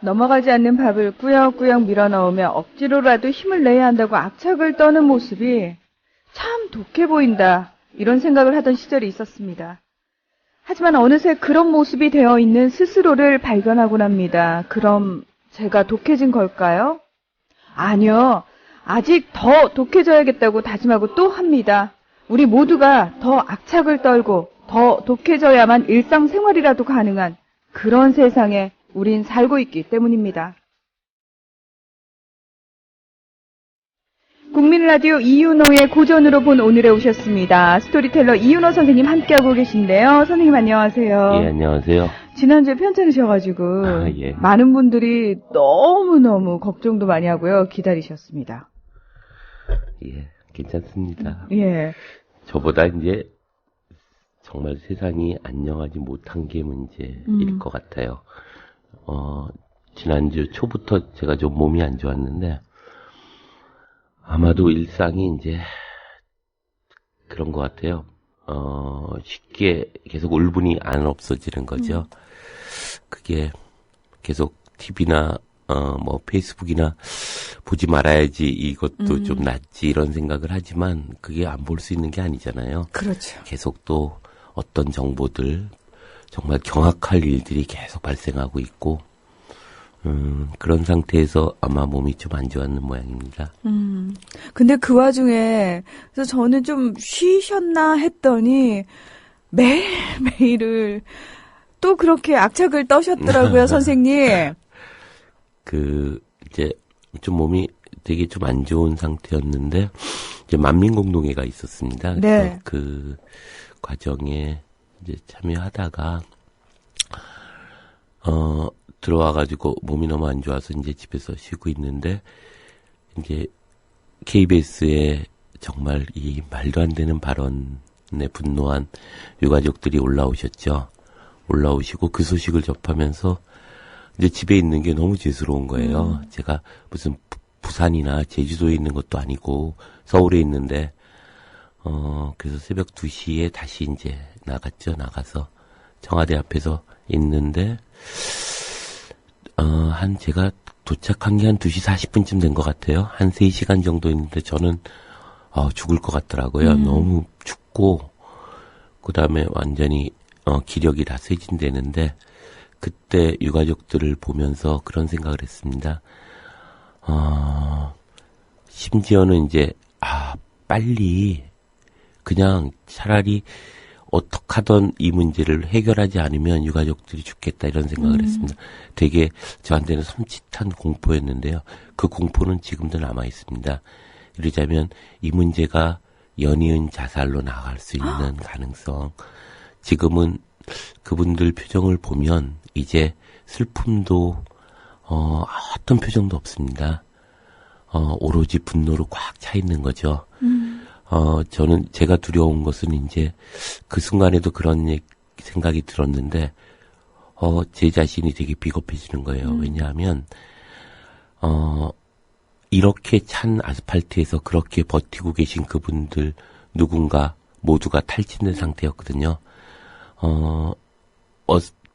넘어가지 않는 밥을 꾸역꾸역 밀어넣으며 억지로라도 힘을 내야 한다고 악착을 떠는 모습이 참 독해 보인다. 이런 생각을 하던 시절이 있었습니다. 하지만 어느새 그런 모습이 되어 있는 스스로를 발견하곤 합니다. 그럼 제가 독해진 걸까요? 아니요. 아직 더 독해져야겠다고 다짐하고 또 합니다. 우리 모두가 더 악착을 떨고 더 독해져야만 일상생활이라도 가능한 그런 세상에 우린 살고 있기 때문입니다. 국민라디오 이윤호의 고전으로 본 오늘에 오셨습니다. 스토리텔러 이윤호 선생님 함께하고 계신데요. 선생님 안녕하세요. 예, 안녕하세요. 지난주에 편찮으셔가지고 예. 많은 분들이 너무너무 걱정도 많이 하고요. 기다리셨습니다. 예, 괜찮습니다. 예. 저보다 이제 정말 세상이 안녕하지 못한 게 문제일 것 같아요. 지난주 초부터 제가 좀 몸이 안 좋았는데 아마도 일상이 이제 그런 것 같아요. 쉽게 계속 울분이 안 없어지는 거죠. 그게 계속 TV나 페이스북이나 보지 말아야지 이것도 좀 낫지 이런 생각을 하지만 그게 안 볼 수 있는 게 아니잖아요. 그렇죠. 계속 또 어떤 정보들 정말 경악할 일들이 계속 발생하고 있고 그런 상태에서 아마 몸이 좀 안 좋았는 모양입니다. 근데 그 와중에 그래서 저는 좀 쉬셨나 했더니 매일매일을 또 그렇게 악착을 떠셨더라고요, 선생님. 이제 좀 몸이 되게 좀 안 좋은 상태였는데 이제 만민공동회가 있었습니다. 그래서 네. 그 과정에 이제 참여하다가 들어와가지고 몸이 너무 안 좋아서 이제 집에서 쉬고 있는데 이제 KBS에 정말 이 말도 안 되는 발언에 분노한 유가족들이 올라오셨죠. 올라오시고 그 소식을 접하면서 이제 집에 있는 게 너무 죄스러운 거예요. 제가 무슨 부산이나 제주도에 있는 것도 아니고 서울에 있는데 그래서 새벽 2시에 다시 이제 나가서 청와대 앞에서 있는데 제가 도착한 게 한 2시 40분쯤 된 것 같아요. 한 3시간 정도 있는데 저는 죽을 것 같더라고요. 너무 춥고 그다음에 완전히 기력이 다 쇠진되는데 그때 유가족들을 보면서 그런 생각을 했습니다. 심지어는 이제 빨리 그냥 차라리 어떡하던 이 문제를 해결하지 않으면 유가족들이 죽겠다 이런 생각을 했습니다. 되게 저한테는 섬찟한 공포였는데요. 그 공포는 지금도 남아 있습니다. 이러자면 이 문제가 연이은 자살로 나갈 수 있는 가능성. 지금은 그분들 표정을 보면 이제 슬픔도 어떤 표정도 없습니다. 오로지 분노로 꽉 차 있는 거죠. 저는 제가 두려운 것은 이제 그 순간에도 그런 생각이 들었는데 제 자신이 되게 비겁해지는 거예요. 왜냐하면 이렇게 찬 아스팔트에서 그렇게 버티고 계신 그분들 누군가 모두가 탈진된 상태였거든요.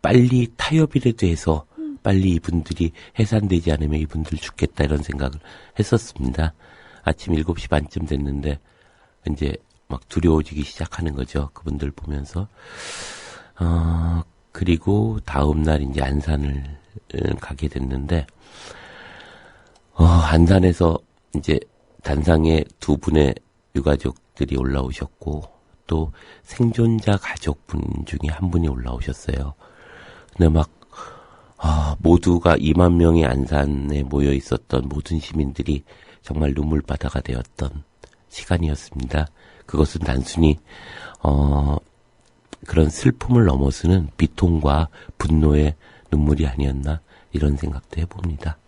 빨리 타협이라도 해서 빨리 이분들이 해산되지 않으면 이분들 죽겠다 이런 생각을 했었습니다. 아침 7시 반쯤 됐는데 이제 막 두려워지기 시작하는 거죠. 그분들 보면서. 그리고 다음날 이제 안산을 가게 됐는데, 안산에서 이제 단상에 2분의 유가족들이 올라오셨고, 또 생존자 가족분 중에 한 분이 올라오셨어요. 근데 막, 모두가 2만 명의 안산에 모여 있었던 모든 시민들이 정말 눈물바다가 되었던 시간이었습니다. 그것은 단순히 그런 슬픔을 넘어서는 비통과 분노의 눈물이 아니었나 이런 생각도 해봅니다.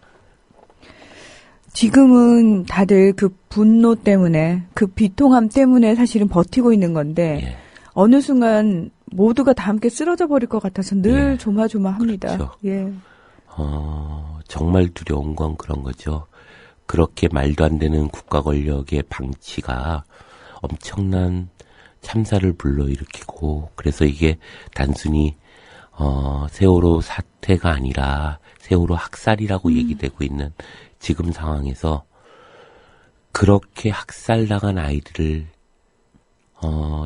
지금은 다들 그 분노 때문에 그 비통함 때문에 사실은 버티고 있는 건데 예. 어느 순간 모두가 다 함께 쓰러져 버릴 것 같아서 늘 예. 조마조마합니다. 그렇죠. 예. 정말 두려운 건 그런 거죠. 그렇게 말도 안 되는 국가 권력의 방치가 엄청난 참사를 불러일으키고 그래서 이게 단순히 세월호 사태가 아니라 세월호 학살이라고 얘기되고 있는 지금 상황에서 그렇게 학살당한 아이들을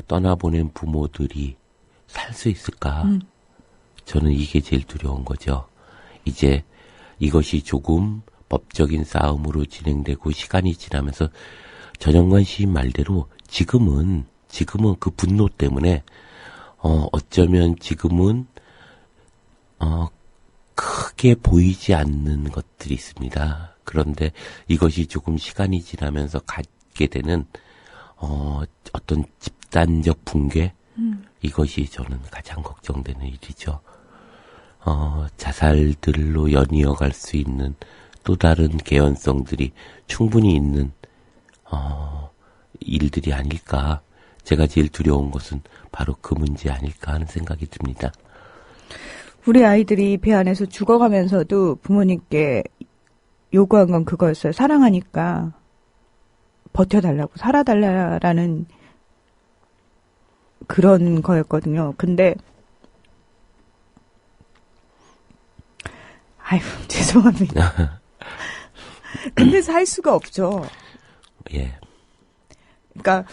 떠나보낸 부모들이 살 수 있을까? 저는 이게 제일 두려운 거죠. 이제 이것이 조금 법적인 싸움으로 진행되고 시간이 지나면서 전영관 시인 말대로 지금은 그 분노 때문에 어쩌면 지금은 크게 보이지 않는 것들이 있습니다. 그런데 이것이 조금 시간이 지나면서 갖게 되는 어떤 집단적 붕괴, 이것이 저는 가장 걱정되는 일이죠. 자살들로 연이어갈 수 있는 또 다른 개연성들이 충분히 있는 일들이 아닐까. 제가 제일 두려운 것은 바로 그 문제 아닐까 하는 생각이 듭니다. 우리 아이들이 배 안에서 죽어가면서도 부모님께 요구한 건 그거였어요. 사랑하니까 버텨달라고, 살아달라라는 그런 거였거든요. 근데 아유, 죄송합니다. 근데 살 수가 없죠. 예. 그러니까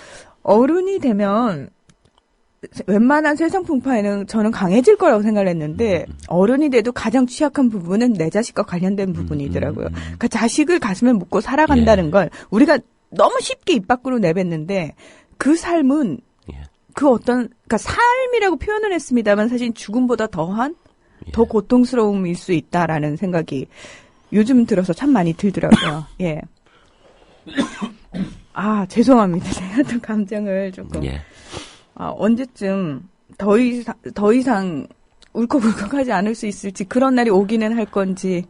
어른이 되면 웬만한 세상 풍파에는 저는 강해질 거라고 생각을 했는데 어른이 돼도 가장 취약한 부분은 내 자식과 관련된 부분이더라고요. 그러니까 자식을 가슴에 묻고 살아간다는 걸 우리가 너무 쉽게 입 밖으로 내뱉는데 그 삶은 그 어떤, 그러니까 삶이라고 표현을 했습니다만 사실 죽음보다 더한 더 고통스러움일 수 있다라는 생각이 요즘 들어서 참 많이 들더라고요. 예. 아, 죄송합니다. 제가 또 감정을 조금. 언제쯤 더 이상 울컥울컥하지 않을 수 있을지 그런 날이 오기는 할 건지.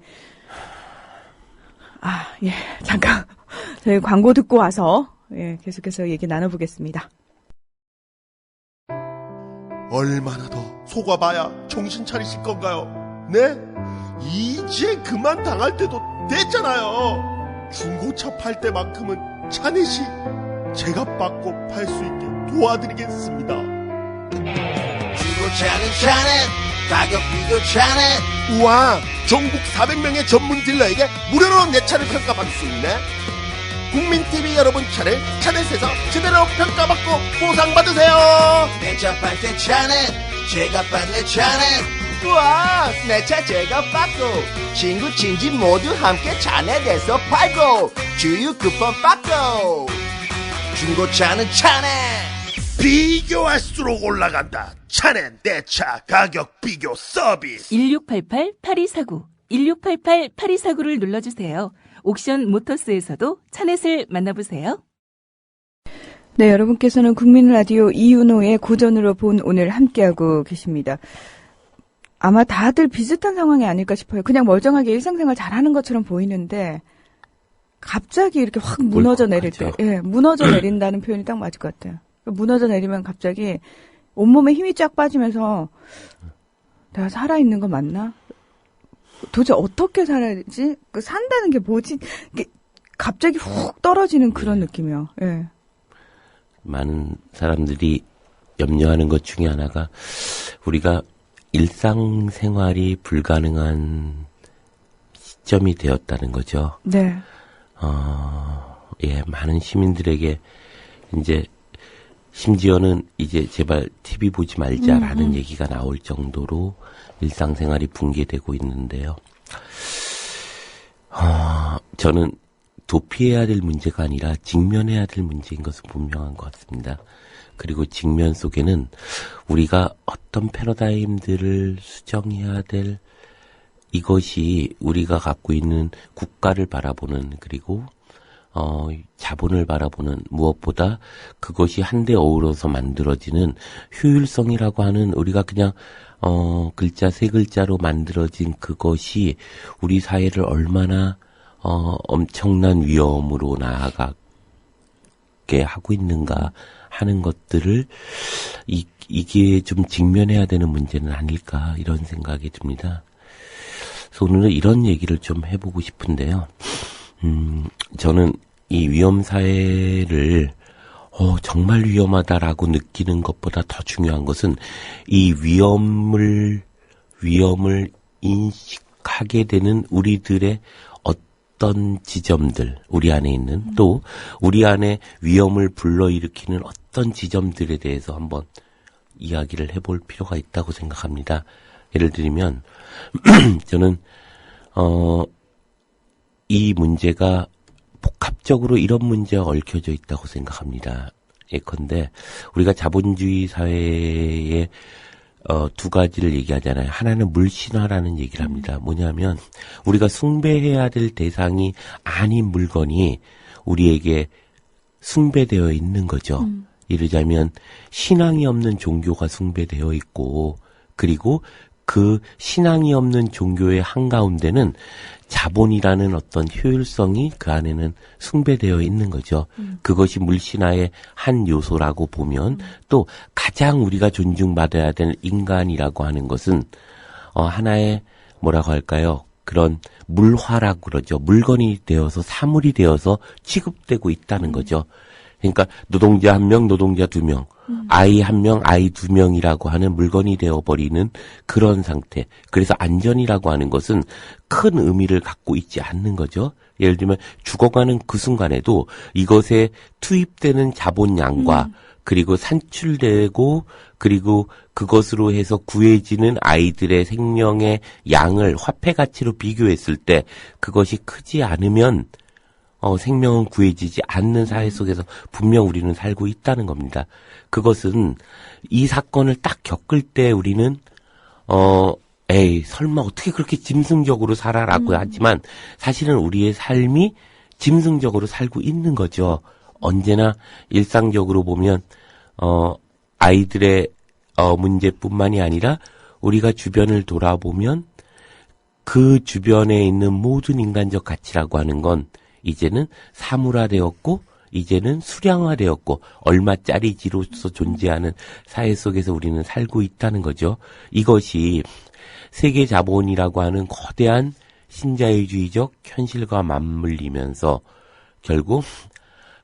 아, 예. 잠깐. 저희 광고 듣고 와서, 예, 계속해서 얘기 나눠보겠습니다. 얼마나 더 속아봐야 정신 차리실 건가요? 네? 이제 그만 당할 때도 됐잖아요. 중고차 팔 때만큼은 차넷이 제가 받고 팔 수 있게 도와드리겠습니다. 중고차는 차넷, 가격 비교 차넷. 우와, 전국 400명의 전문 딜러에게 무료로 내 차를 평가받을 수 있네. 국민TV 여러분 차를 차넷에서 제대로 평가받고 보상받으세요. 내 차 팔 때 차넷, 제가 받네 차넷. 우와, 내 차 제가 받고 친구 친지 모두 함께 차넷에서 팔고 주유 쿠폰 받고. 중고차는 차넷. 비교할수록 올라간다. 차넷 내 차 가격 비교 서비스. 1688-8249, 1688-8249를 눌러주세요. 옥션 모터스에서도 차넷을 만나보세요. 네, 여러분께서는 국민 라디오 이윤호의 고전으로 본 오늘 함께하고 계십니다. 아마 다들 비슷한 상황이 아닐까 싶어요. 그냥 멀쩡하게 일상생활 잘하는 것처럼 보이는데 갑자기 이렇게 확 무너져 내릴 때, 예, 무너져 내린다는 표현이 딱 맞을 것 같아요. 무너져 내리면 갑자기 온몸에 힘이 쫙 빠지면서 내가 살아있는 거 맞나? 도대체 어떻게 살아야지? 산다는 게 뭐지? 갑자기 훅 떨어지는 그런 느낌이요. 예. 많은 사람들이 염려하는 것 중에 하나가 우리가 일상생활이 불가능한 시점이 되었다는 거죠. 네. 예, 많은 시민들에게 이제 심지어는 이제 제발 TV 보지 말자라는 얘기가 나올 정도로 일상생활이 붕괴되고 있는데요. 저는 도피해야 될 문제가 아니라 직면해야 될 문제인 것은 분명한 것 같습니다. 그리고 직면 속에는 우리가 어떤 패러다임들을 수정해야 될 이것이 우리가 갖고 있는 국가를 바라보는 그리고 자본을 바라보는 무엇보다 그것이 한데 어우러서 만들어지는 효율성이라고 하는 우리가 그냥 글자 세 글자로 만들어진 그것이 우리 사회를 얼마나 엄청난 위험으로 나아가게 하고 있는가 하는 것들을 이게 좀 직면해야 되는 문제는 아닐까 이런 생각이 듭니다. 그래서 오늘은 이런 얘기를 좀 해보고 싶은데요. 저는 이 위험 사회를 정말 위험하다라고 느끼는 것보다 더 중요한 것은 이 위험을 위험을 인식하게 되는 우리들의 어떤 지점들, 우리 안에 있는 또 우리 안에 위험을 불러일으키는 어떤 지점들에 대해서 한번 이야기를 해볼 필요가 있다고 생각합니다. 예를 들면 저는 이 문제가 복합적으로 이런 문제가 얽혀져 있다고 생각합니다. 예컨대 우리가 자본주의 사회에 두 가지를 얘기하잖아요. 하나는 물신화라는 얘기를 합니다. 뭐냐면 우리가 숭배해야 될 대상이 아닌 물건이 우리에게 숭배되어 있는 거죠. 이르자면 신앙이 없는 종교가 숭배되어 있고 그리고 그 신앙이 없는 종교의 한가운데는 자본이라는 어떤 효율성이 그 안에는 숭배되어 있는 거죠. 그것이 물신화의 한 요소라고 보면 또 가장 우리가 존중받아야 될 인간이라고 하는 것은 하나의 뭐라고 할까요? 그런 물화라고 그러죠. 물건이 되어서 사물이 되어서 취급되고 있다는 거죠. 그러니까 노동자 1명, 노동자 2명, 아이 1명, 아이 2명이라고 하는 물건이 되어버리는 그런 상태. 그래서 안전이라고 하는 것은 큰 의미를 갖고 있지 않는 거죠. 예를 들면 죽어가는 그 순간에도 이것에 투입되는 자본량과 그리고 산출되고 그리고 그것으로 해서 구해지는 아이들의 생명의 양을 화폐 가치로 비교했을 때 그것이 크지 않으면 생명은 구해지지 않는 사회 속에서 분명 우리는 살고 있다는 겁니다. 그것은 이 사건을 딱 겪을 때 우리는 에이 설마 어떻게 그렇게 짐승적으로 살아라고 하지만 사실은 우리의 삶이 짐승적으로 살고 있는 거죠. 언제나 일상적으로 보면 아이들의 문제뿐만이 아니라 우리가 주변을 돌아보면 그 주변에 있는 모든 인간적 가치라고 하는 건 이제는 사물화되었고 이제는 수량화되었고 얼마짜리지로서 존재하는 사회 속에서 우리는 살고 있다는 거죠. 이것이 세계 자본이라고 하는 거대한 신자유주의적 현실과 맞물리면서 결국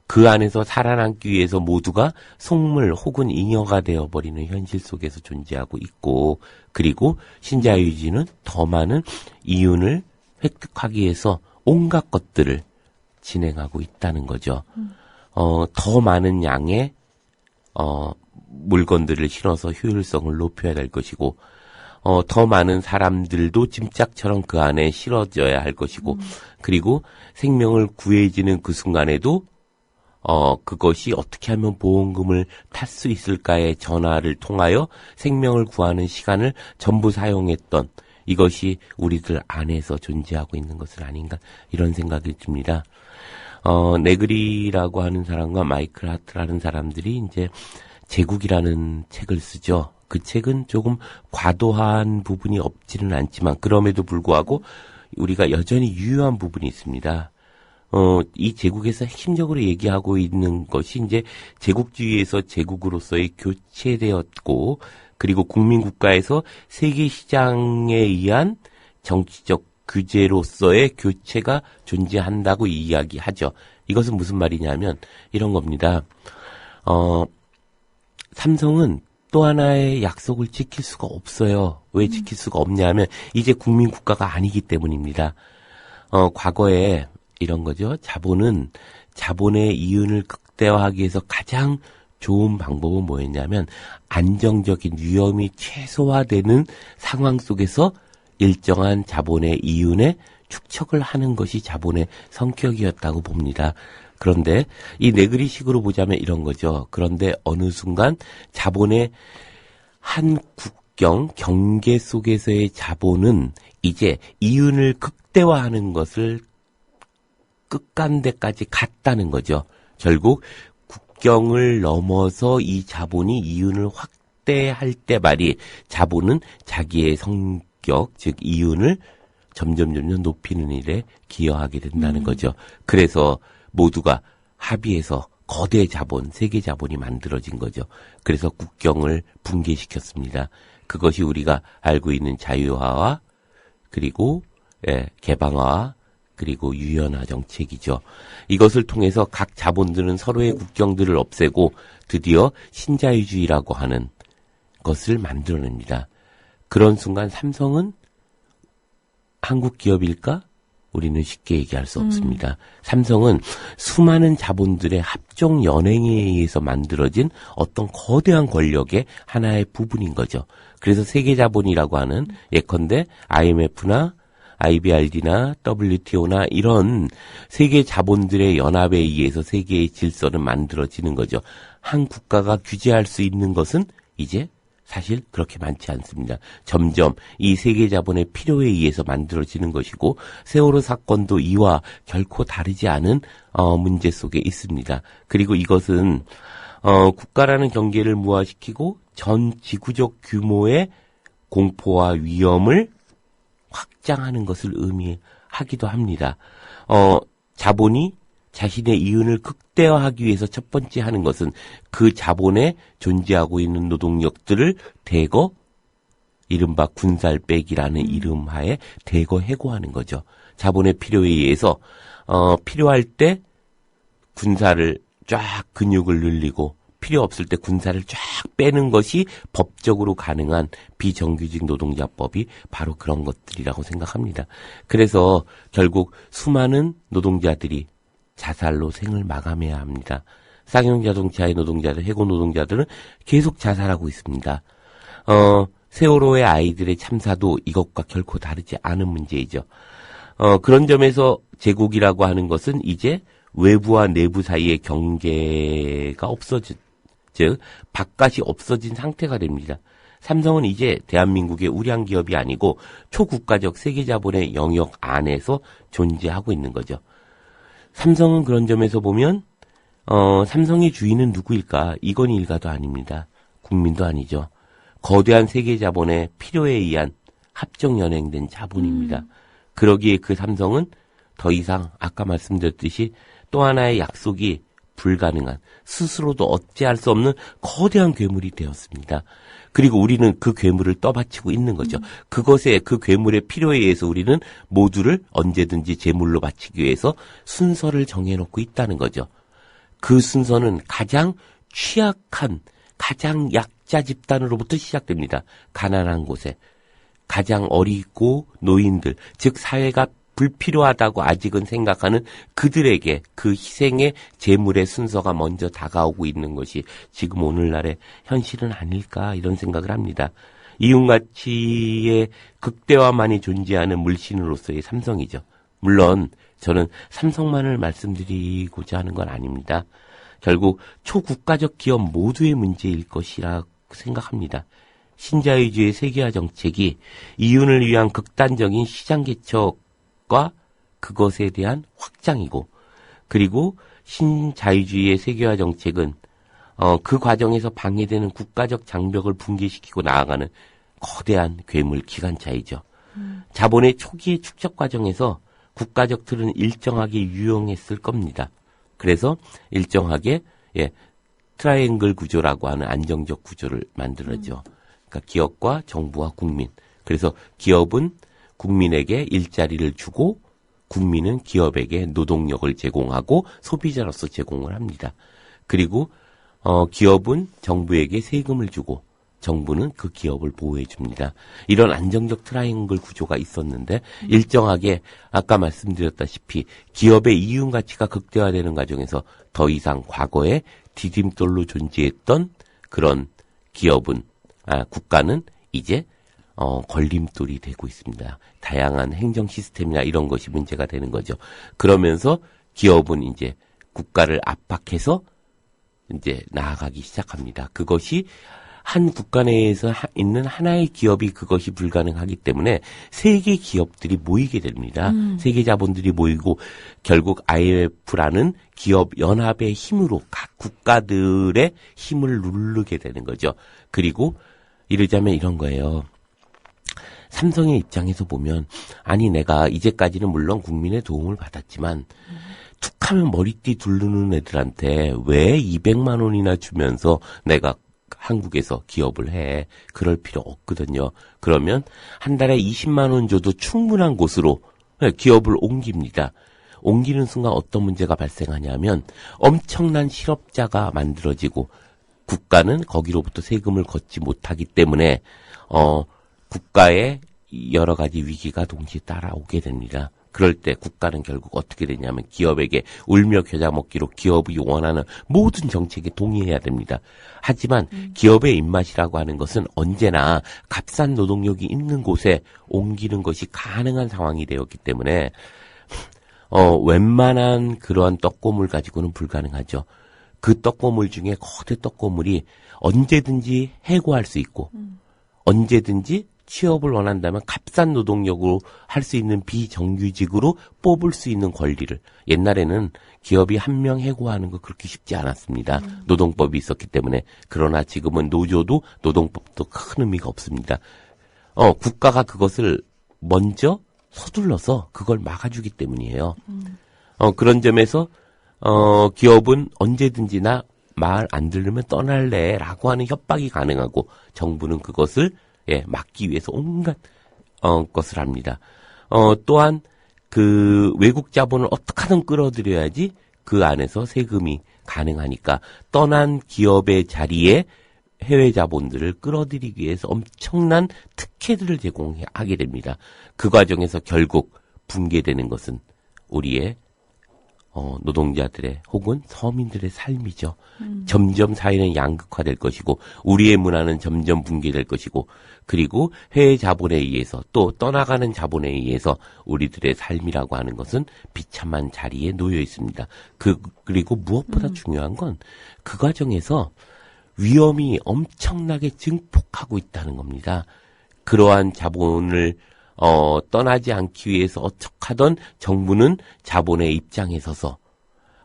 그 안에서 살아남기 위해서 모두가 속물 혹은 잉여가 되어버리는 현실 속에서 존재하고 있고 그리고 신자유주의는 더 많은 이윤을 획득하기 위해서 온갖 것들을 진행하고 있다는 거죠. 더 많은 양의 물건들을 실어서 효율성을 높여야 될 것이고 더 많은 사람들도 짐짝처럼 그 안에 실어져야 할 것이고 그리고 생명을 구해지는 그 순간에도 그것이 어떻게 하면 보험금을 탈 수 있을까의 전화를 통하여 생명을 구하는 시간을 전부 사용했던 이것이 우리들 안에서 존재하고 있는 것은 아닌가 이런 생각이 듭니다. 네그리라고 하는 사람과 마이클 하트라는 사람들이 이제 제국이라는 책을 쓰죠. 그 책은 조금 과도한 부분이 없지는 않지만 그럼에도 불구하고 우리가 여전히 유효한 부분이 있습니다. 이 제국에서 핵심적으로 얘기하고 있는 것이 이제 제국주의에서 제국으로서의 교체되었고 그리고 국민국가에서 세계시장에 의한 정치적 규제로서의 교체가 존재한다고 이야기하죠. 이것은 무슨 말이냐면 이런 겁니다. 삼성은 또 하나의 약속을 지킬 수가 없어요. 왜 지킬 수가 없냐면 이제 국민국가가 아니기 때문입니다. 과거에 이런 거죠. 자본은 자본의 이윤을 극대화하기 위해서 가장 좋은 방법은 뭐였냐면 안정적인 위험이 최소화되는 상황 속에서 일정한 자본의 이윤에 축척을 하는 것이 자본의 성격이었다고 봅니다. 그런데 이 네그리식으로 보자면 이런 거죠. 그런데 어느 순간 자본의 한 국경, 경계 속에서의 자본은 이제 이윤을 극대화하는 것을 끝간데까지 갔다는 거죠. 결국 국경을 넘어서 이 자본이 이윤을 확대할 때 말이 자본은 자기의 성격, 즉 이윤을 점점 높이는 일에 기여하게 된다는 거죠. 그래서 모두가 합의해서 거대 자본, 세계 자본이 만들어진 거죠. 그래서 국경을 붕괴시켰습니다. 그것이 우리가 알고 있는 자유화와 그리고 개방화와 그리고 유연화 정책이죠. 이것을 통해서 각 자본들은 서로의 국경들을 없애고 드디어 신자유주의라고 하는 것을 만들어냅니다. 그런 순간 삼성은 한국 기업일까? 우리는 쉽게 얘기할 수 없습니다. 삼성은 수많은 자본들의 합종 연행에 의해서 만들어진 어떤 거대한 권력의 하나의 부분인 거죠. 그래서 세계자본이라고 하는 예컨대 IMF나 IBRD나 WTO나 이런 세계 자본들의 연합에 의해서 세계의 질서는 만들어지는 거죠. 한 국가가 규제할 수 있는 것은 이제 사실 그렇게 많지 않습니다. 점점 이 세계 자본의 필요에 의해서 만들어지는 것이고 세월호 사건도 이와 결코 다르지 않은 문제 속에 있습니다. 그리고 이것은 국가라는 경계를 무화시키고 전 지구적 규모의 공포와 위험을 확장하는 것을 의미하기도 합니다. 자본이 자신의 이윤을 극대화하기 위해서 첫 번째 하는 것은 그 자본에 존재하고 있는 노동력들을 대거 이른바 군살빼기라는 이름하에 대거 해고하는 거죠. 자본의 필요에 의해서 필요할 때 군사를 쫙 근육을 늘리고 필요 없을 때 군사를 쫙 빼는 것이 법적으로 가능한 비정규직 노동자법이 바로 그런 것들이라고 생각합니다. 그래서 결국 수많은 노동자들이 자살로 생을 마감해야 합니다. 쌍용자동차의 노동자들, 해고 노동자들은 계속 자살하고 있습니다. 세월호의 아이들의 참사도 이것과 결코 다르지 않은 문제이죠. 그런 점에서 제국이라고 하는 것은 이제 외부와 내부 사이의 경계가 없어진, 즉 바깥이 없어진 상태가 됩니다. 삼성은 이제 대한민국의 우량 기업이 아니고 초국가적 세계자본의 영역 안에서 존재하고 있는 거죠. 삼성은 그런 점에서 보면 삼성의 주인은 누구일까? 이건희 일가도 아닙니다. 국민도 아니죠. 거대한 세계자본의 필요에 의한 합정연행된 자본입니다. 그러기에 그 삼성은 더 이상 아까 말씀드렸듯이 또 하나의 약속이 불가능한 스스로도 어찌할 수 없는 거대한 괴물이 되었습니다. 그리고 우리는 그 괴물을 떠받치고 있는 거죠. 그것에 그 괴물의 필요에 의해서 우리는 모두를 언제든지 제물로 바치기 위해서 순서를 정해놓고 있다는 거죠. 그 순서는 가장 취약한 가장 약자 집단으로부터 시작됩니다. 가난한 곳에 가장 어리고 노인들, 즉 사회가 불필요하다고 아직은 생각하는 그들에게 그 희생의 제물의 순서가 먼저 다가오고 있는 것이 지금 오늘날의 현실은 아닐까 이런 생각을 합니다. 이윤가치의 극대화만이 존재하는 물신으로서의 삼성이죠. 물론 저는 삼성만을 말씀드리고자 하는 건 아닙니다. 결국 초국가적 기업 모두의 문제일 것이라고 생각합니다. 신자유주의 세계화 정책이 이윤을 위한 극단적인 시장 개척과 그것에 대한 확장이고, 그리고 신자유주의의 세계화 정책은 그 과정에서 방해되는 국가적 장벽을 붕괴시키고 나아가는 거대한 괴물 기관차이죠. 자본의 초기의 축적 과정에서 국가적 틀은 일정하게 유용했을 겁니다. 그래서 일정하게 트라이앵글 구조라고 하는 안정적 구조를 만들어죠. 그러니까 기업과 정부와 국민. 그래서 기업은 국민에게 일자리를 주고 국민은 기업에게 노동력을 제공하고 소비자로서 제공을 합니다. 그리고 기업은 정부에게 세금을 주고 정부는 그 기업을 보호해 줍니다. 이런 안정적 트라이앵글 구조가 있었는데 일정하게 아까 말씀드렸다시피 기업의 이윤 가치가 극대화되는 과정에서 더 이상 과거에 디딤돌로 존재했던 그런 국가는 이제 걸림돌이 되고 있습니다. 다양한 행정 시스템이나 이런 것이 문제가 되는 거죠. 그러면서 기업은 이제 국가를 압박해서 이제 나아가기 시작합니다. 그것이 한 국가 내에서 있는 하나의 기업이 그것이 불가능하기 때문에 세계 기업들이 모이게 됩니다. 세계 자본들이 모이고 결국 IMF라는 기업 연합의 힘으로 각 국가들의 힘을 누르게 되는 거죠. 그리고 이러자면 이런 거예요. 삼성의 입장에서 보면 아니 내가 이제까지는 물론 국민의 도움을 받았지만 툭하면 머리띠 두르는 애들한테 왜 200만 원이나 주면서 내가 한국에서 기업을 해. 그럴 필요 없거든요. 그러면 한 달에 20만 원 줘도 충분한 곳으로 기업을 옮깁니다. 옮기는 순간 어떤 문제가 발생하냐면 엄청난 실업자가 만들어지고 국가는 거기로부터 세금을 걷지 못하기 때문에 국가의 여러 가지 위기가 동시에 따라오게 됩니다. 그럴 때 국가는 결국 어떻게 되냐면 기업에게 울며 겨자 먹기로 기업이 원하는 모든 정책에 동의해야 됩니다. 하지만 기업의 입맛이라고 하는 것은 언제나 값싼 노동력이 있는 곳에 옮기는 것이 가능한 상황이 되었기 때문에 웬만한 그러한 떡고물 가지고는 불가능하죠. 그 떡고물 중에 거대 떡고물이 언제든지 해고할 수 있고 언제든지 취업을 원한다면 값싼 노동력으로 할 수 있는 비정규직으로 뽑을 수 있는 권리를 옛날에는 기업이 한 명 해고하는 거 그렇게 쉽지 않았습니다. 노동법이 있었기 때문에. 그러나 지금은 노조도 노동법도 큰 의미가 없습니다. 국가가 그것을 먼저 서둘러서 그걸 막아주기 때문이에요. 그런 점에서 기업은 언제든지 나 말 안 들으면 떠날래라고 하는 협박이 가능하고 정부는 그것을 막기 위해서 온갖 것을 합니다. 또한 그 외국 자본을 어떻게 하든 끌어들여야지 그 안에서 세금이 가능하니까 떠난 기업의 자리에 해외 자본들을 끌어들이기 위해서 엄청난 특혜들을 제공하게 됩니다. 그 과정에서 결국 붕괴되는 것은 우리의 노동자들의 혹은 서민들의 삶이죠. 점점 사회는 양극화될 것이고 우리의 문화는 점점 붕괴될 것이고 그리고 해외 자본에 의해서 또 떠나가는 자본에 의해서 우리들의 삶이라고 하는 것은 비참한 자리에 놓여 있습니다. 그리고 무엇보다 중요한 건 그 과정에서 위험이 엄청나게 증폭하고 있다는 겁니다. 그러한 자본을 떠나지 않기 위해서 어떻게 하던 정부는 자본의 입장에 서서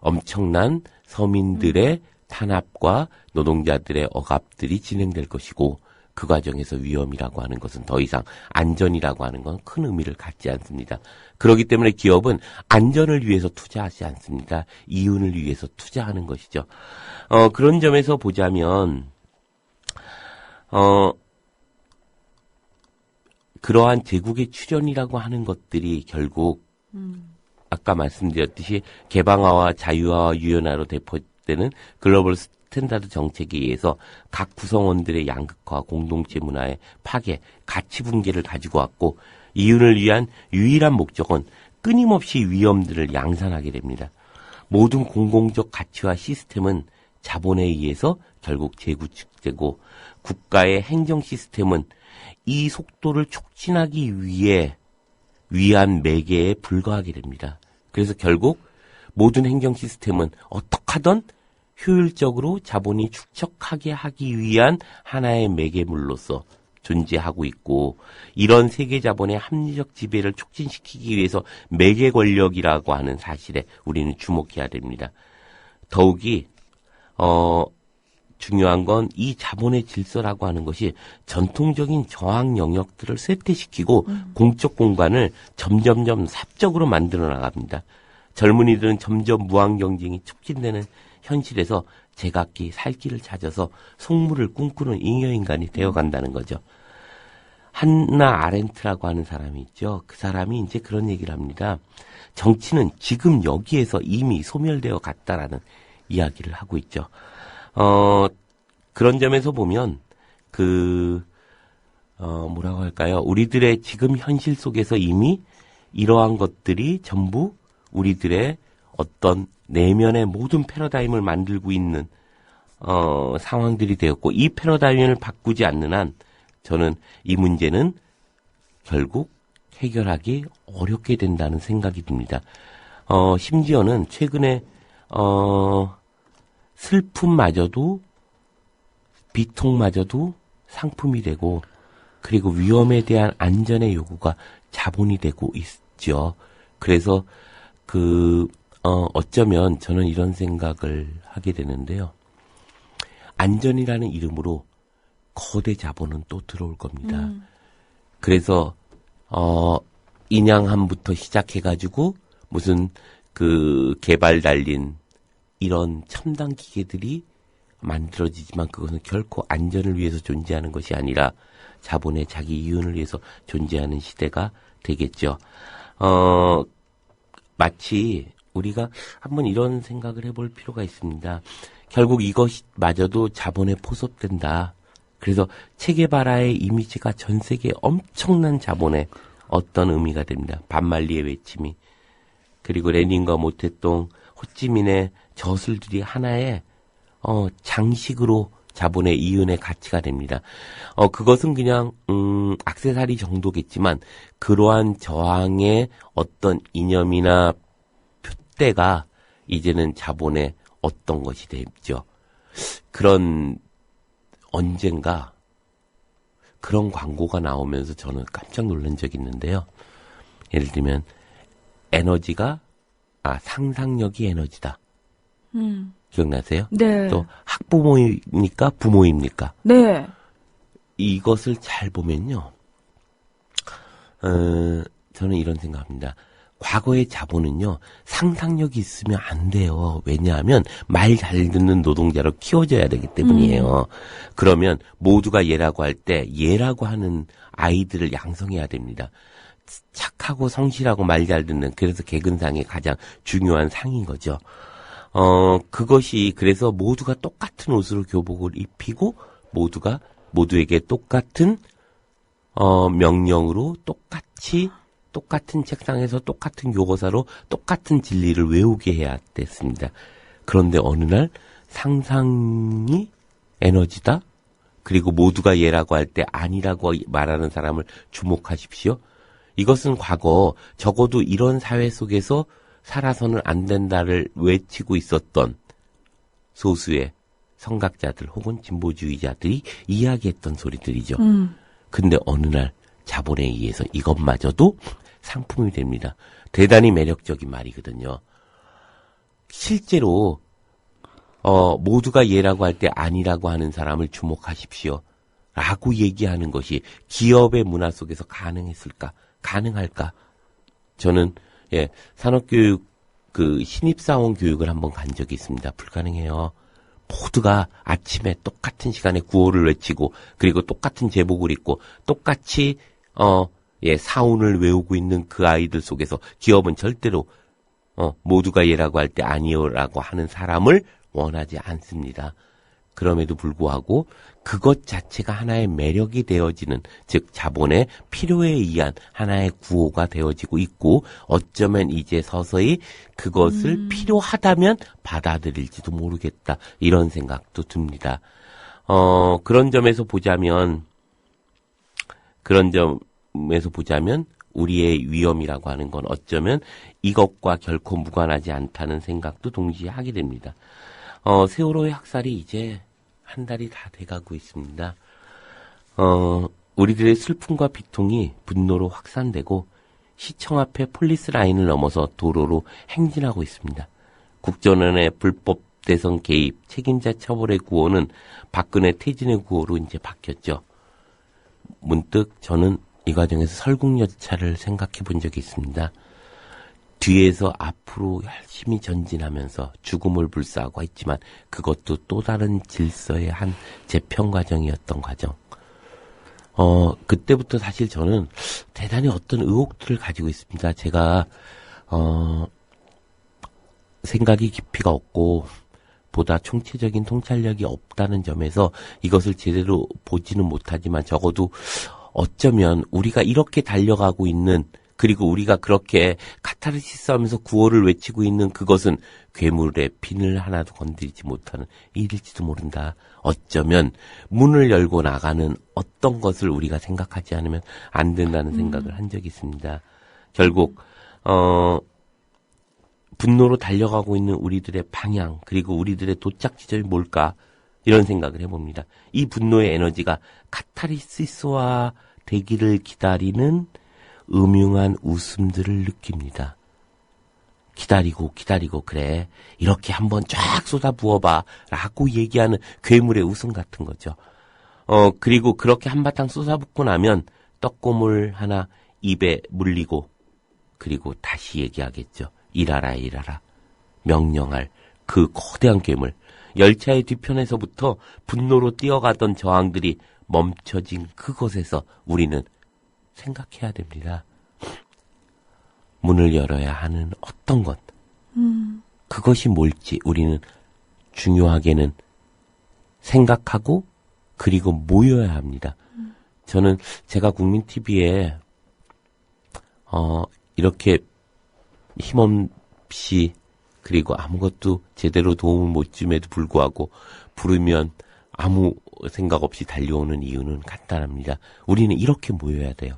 엄청난 서민들의 탄압과 노동자들의 억압들이 진행될 것이고 그 과정에서 위험이라고 하는 것은 더 이상 안전이라고 하는 건 큰 의미를 갖지 않습니다. 그렇기 때문에 기업은 안전을 위해서 투자하지 않습니다. 이윤을 위해서 투자하는 것이죠. 그런 점에서 보자면 그러한 제국의 출현이라고 하는 것들이 결국 아까 말씀드렸듯이 개방화와 자유화와 유연화로 대표되는 글로벌 스탠다드 정책에 의해서 각 구성원들의 양극화, 공동체 문화의 파괴, 가치 붕괴를 가지고 왔고 이윤을 위한 유일한 목적은 끊임없이 위험들을 양산하게 됩니다. 모든 공공적 가치와 시스템은 자본에 의해서 결국 재구축되고 국가의 행정 시스템은 이 속도를 촉진하기 위한 매개에 불과하게 됩니다. 그래서 결국 모든 행정 시스템은 어떻게 하든 효율적으로 자본이 축적하게 하기 위한 하나의 매개물로서 존재하고 있고 이런 세계 자본의 합리적 지배를 촉진시키기 위해서 매개 권력이라고 하는 사실에 우리는 주목해야 됩니다. 더욱이 중요한 건 이 자본의 질서라고 하는 것이 전통적인 저항 영역들을 쇠퇴시키고 공적 공간을 점점점 사적으로 만들어 나갑니다. 젊은이들은 점점 무한 경쟁이 촉진되는 현실에서 제각기 살 길을 찾아서 속물을 꿈꾸는 잉여인간이 되어간다는 거죠. 한나 아렌트라고 하는 사람이 있죠. 그 사람이 이제 그런 얘기를 합니다. 정치는 지금 여기에서 이미 소멸되어 갔다라는 이야기를 하고 있죠. 그런 점에서 보면 뭐라고 할까요? 우리들의 지금 현실 속에서 이미 이러한 것들이 전부 우리들의 어떤 내면의 모든 패러다임을 만들고 있는 상황들이 되었고 이 패러다임을 바꾸지 않는 한 저는 이 문제는 결국 해결하기 어렵게 된다는 생각이 듭니다. 심지어는 최근에 슬픔마저도 비통마저도 상품이 되고 그리고 위험에 대한 안전의 요구가 자본이 되고 있죠. 그래서 어쩌면 저는 이런 생각을 하게 되는데요. 안전이라는 이름으로 거대 자본은 또 들어올 겁니다. 그래서 인양함부터 시작해가지고 무슨 개발 달린 이런 첨단 기계들이 만들어지지만 그것은 결코 안전을 위해서 존재하는 것이 아니라 자본의 자기 이윤을 위해서 존재하는 시대가 되겠죠. 마치 우리가 한번 이런 생각을 해볼 필요가 있습니다. 결국 이것마저도 자본에 포섭된다. 그래서 체게바라의 이미지가 전 세계에 엄청난 자본의 어떤 의미가 됩니다. 반말리의 외침이. 그리고 레닌과 모태똥, 호찌민의 저술들이 하나의 장식으로 자본의 이윤의 가치가 됩니다. 그것은 그냥 액세서리 정도겠지만 그러한 저항의 어떤 이념이나 표대가 이제는 자본의 어떤 것이 되죠. 그런 언젠가 그런 광고가 나오면서 저는 깜짝 놀란 적이 있는데요. 예를 들면 상상력이 에너지다. 기억나세요? 네. 또 학부모입니까? 부모입니까? 네. 이것을 잘 보면요. 저는 이런 생각합니다. 과거의 자본은요, 상상력이 있으면 안 돼요. 왜냐하면 말 잘 듣는 노동자로 키워져야 되기 때문이에요. 그러면 모두가 얘라고 할 때 얘라고 하는 아이들을 양성해야 됩니다. 착하고 성실하고 말 잘 듣는, 그래서 개근상의 가장 중요한 상인 거죠. 그것이 그래서 모두가 똑같은 옷으로 교복을 입히고 모두에게 똑같은 명령으로 똑같은 책상에서 똑같은 교과서로 똑같은 진리를 외우게 해야 됐습니다. 그런데 어느 날 상상이 에너지다. 그리고 모두가 얘라고 할 때 아니라고 말하는 사람을 주목하십시오. 이것은 과거 적어도 이런 사회 속에서 살아서는 안 된다를 외치고 있었던 소수의 성각자들 혹은 진보주의자들이 이야기했던 소리들이죠. 근데 어느 날 자본에 의해서 이것마저도 상품이 됩니다. 대단히 매력적인 말이거든요. 실제로 모두가 얘라고 할 때 아니라고 하는 사람을 주목하십시오. 라고 얘기하는 것이 기업의 문화 속에서 가능할까? 저는 산업교육 신입사원 교육을 한번 간 적이 있습니다. 불가능해요. 모두가 아침에 똑같은 시간에 구호를 외치고 그리고 똑같은 제복을 입고 똑같이 사운을 외우고 있는 그 아이들 속에서 기업은 절대로 모두가 얘라고 할 때 아니요라고 하는 사람을 원하지 않습니다. 그럼에도 불구하고 그것 자체가 하나의 매력이 되어지는, 즉 자본의 필요에 의한 하나의 구호가 되어지고 있고 어쩌면 이제 서서히 그것을 필요하다면 받아들일지도 모르겠다, 이런 생각도 듭니다. 그런 점에서 보자면 우리의 위험이라고 하는 건 어쩌면 이것과 결코 무관하지 않다는 생각도 동시에 하게 됩니다. 세월호의 학살이 이제 한 달이 다 돼가고 있습니다. 우리들의 슬픔과 비통이 분노로 확산되고 시청 앞에 폴리스 라인을 넘어서 도로로 행진하고 있습니다. 국정원의 불법 대선 개입, 책임자 처벌의 구호는 박근혜 퇴진의 구호로 이제 바뀌었죠. 문득 저는 이 과정에서 설국열차를 생각해 본 적이 있습니다. 뒤에서 앞으로 열심히 전진하면서 죽음을 불사하고 했지만 그것도 또 다른 질서의 한 재편 과정이었던 과정. 그때부터 사실 저는 대단히 어떤 의혹들을 가지고 있습니다. 제가 생각이 깊이가 없고 보다 총체적인 통찰력이 없다는 점에서 이것을 제대로 보지는 못하지만 적어도 어쩌면 우리가 이렇게 달려가고 있는, 그리고 우리가 그렇게 카타르시스 하면서 구호를 외치고 있는 그것은 괴물의 비늘 하나도 건드리지 못하는 일일지도 모른다. 어쩌면 문을 열고 나가는 어떤 것을 우리가 생각하지 않으면 안 된다는 생각을 한 적이 있습니다. 결국 분노로 달려가고 있는 우리들의 방향, 그리고 우리들의 도착 지점이 뭘까, 이런 생각을 해봅니다. 이 분노의 에너지가 카타르시스와 되기를 기다리는 음흉한 웃음들을 느낍니다. 기다리고 그래, 이렇게 한번 쫙 쏟아부어봐 라고 얘기하는 괴물의 웃음 같은 거죠. 그리고 그렇게 한바탕 쏟아붓고 나면 떡고물 하나 입에 물리고 그리고 다시 얘기하겠죠. 일하라. 명령할 그 거대한 괴물. 열차의 뒤편에서부터 분노로 뛰어가던 저항들이 멈춰진 그곳에서 우리는 생각해야 됩니다. 문을 열어야 하는 어떤 것. 그것이 뭘지 우리는 중요하게는 생각하고 그리고 모여야 합니다. 저는 제가 국민TV에 이렇게 힘없이 그리고 아무것도 제대로 도움을 못 줌에도 불구하고 부르면 아무 생각 없이 달려오는 이유는 간단합니다. 우리는 이렇게 모여야 돼요.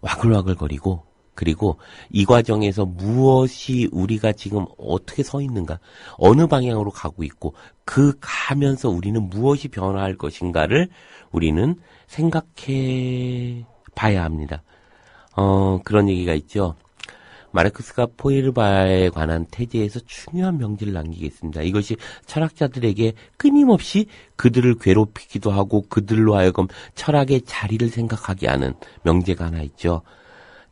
와글와글거리고 그리고 이 과정에서 무엇이 우리가 지금 어떻게 서 있는가, 어느 방향으로 가고 있고 그 가면서 우리는 무엇이 변화할 것인가를 우리는 생각해 봐야 합니다. 그런 얘기가 있죠. 마르크스가 포에르바에 관한 태제에서 중요한 명제를 남기게 했습니다. 이것이 철학자들에게 끊임없이 그들을 괴롭히기도 하고 그들로 하여금 철학의 자리를 생각하게 하는 명제가 하나 있죠.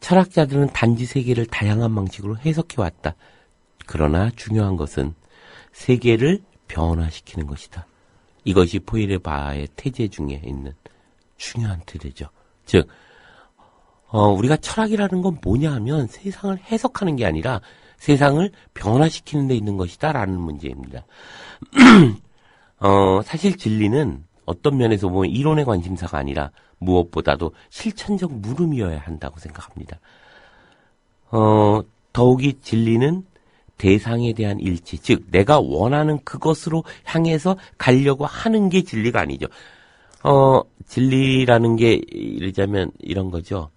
철학자들은 단지 세계를 다양한 방식으로 해석해왔다. 그러나 중요한 것은 세계를 변화시키는 것이다. 이것이 포에르바의 태제 중에 있는 중요한 태제죠. 즉 우리가 철학이라는 건 뭐냐 하면 세상을 해석하는 게 아니라 세상을 변화시키는 데 있는 것이다 라는 문제입니다. 사실 진리는 어떤 면에서 보면 이론의 관심사가 아니라 무엇보다도 실천적 물음이어야 한다고 생각합니다. 더욱이 진리는 대상에 대한 일치, 즉 내가 원하는 그것으로 향해서 가려고 하는 게 진리가 아니죠. 진리라는 게 이러자면 이런 거죠.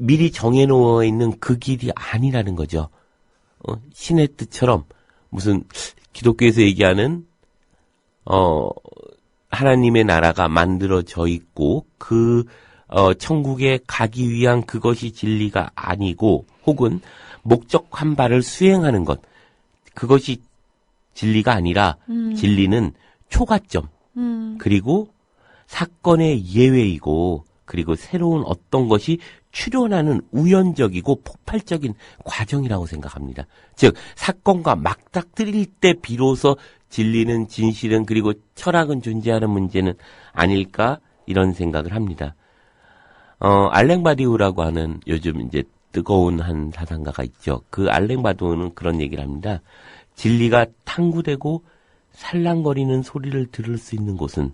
미리 정해놓아 있는 그 길이 아니라는 거죠. 신의 뜻처럼 무슨 기독교에서 얘기하는 하나님의 나라가 만들어져 있고 그 천국에 가기 위한 그것이 진리가 아니고 혹은 목적한 바를 수행하는 것, 그것이 진리가 아니라 진리는 초가점 그리고 사건의 예외이고 그리고 새로운 어떤 것이 출현하는 우연적이고 폭발적인 과정이라고 생각합니다. 즉 사건과 맞닥뜨릴 때 비로소 진리는, 진실은, 그리고 철학은 존재하는 문제는 아닐까 이런 생각을 합니다. 알랭 바디우라고 하는 요즘 이제 뜨거운 한 사상가가 있죠. 그 알랭 바디우는 그런 얘기를 합니다. 진리가 탕구되고 살랑거리는 소리를 들을 수 있는 곳은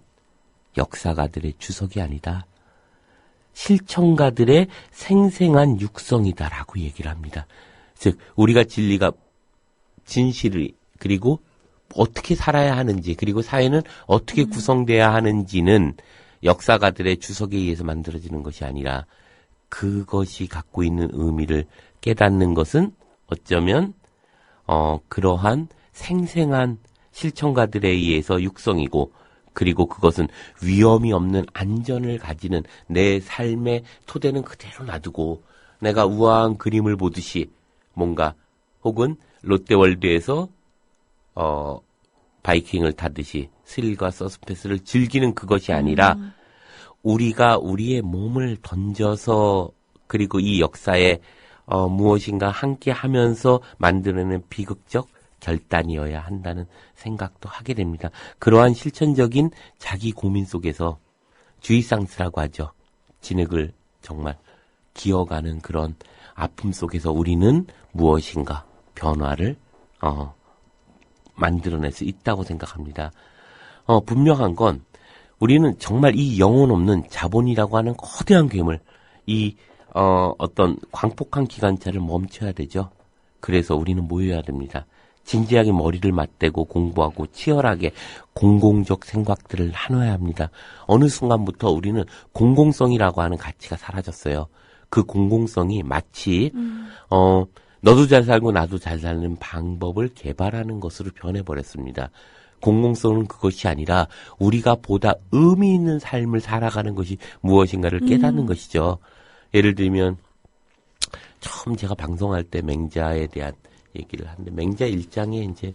역사가들의 주석이 아니다. 실천가들의 생생한 육성이다라고 얘기를 합니다. 즉 우리가 진리가 진실이 그리고 어떻게 살아야 하는지 그리고 사회는 어떻게 구성돼야 하는지는 역사가들의 주석에 의해서 만들어지는 것이 아니라 그것이 갖고 있는 의미를 깨닫는 것은 어쩌면 그러한 생생한 실천가들에 의해서 육성이고 그리고 그것은 위험이 없는 안전을 가지는 내 삶의 토대는 그대로 놔두고 내가 우아한 그림을 보듯이 뭔가 혹은 롯데월드에서 바이킹을 타듯이 스릴과 서스펜스를 즐기는 그것이 아니라 우리가 우리의 몸을 던져서 그리고 이 역사에 무엇인가 함께 하면서 만들어내는 비극적 결단이어야 한다는 생각도 하게 됩니다. 그러한 실천적인 자기 고민 속에서 주의상스라고 하죠. 진흙을 정말 기어가는 그런 아픔 속에서 우리는 무엇인가 변화를 만들어낼 수 있다고 생각합니다. 분명한 건 우리는 정말 이 영혼 없는 자본이라고 하는 거대한 괴물, 이 어떤 광폭한 기관차를 멈춰야 되죠. 그래서 우리는 모여야 됩니다. 진지하게 머리를 맞대고 공부하고 치열하게 공공적 생각들을 나눠야 합니다. 어느 순간부터 우리는 공공성이라고 하는 가치가 사라졌어요. 그 공공성이 마치 너도 잘 살고 나도 잘 사는 방법을 개발하는 것으로 변해버렸습니다. 공공성은 그것이 아니라 우리가 보다 의미 있는 삶을 살아가는 것이 무엇인가를 깨닫는 것이죠. 예를 들면 처음 제가 방송할 때 맹자에 대한 얘기를 하는데 맹자 1장에 이제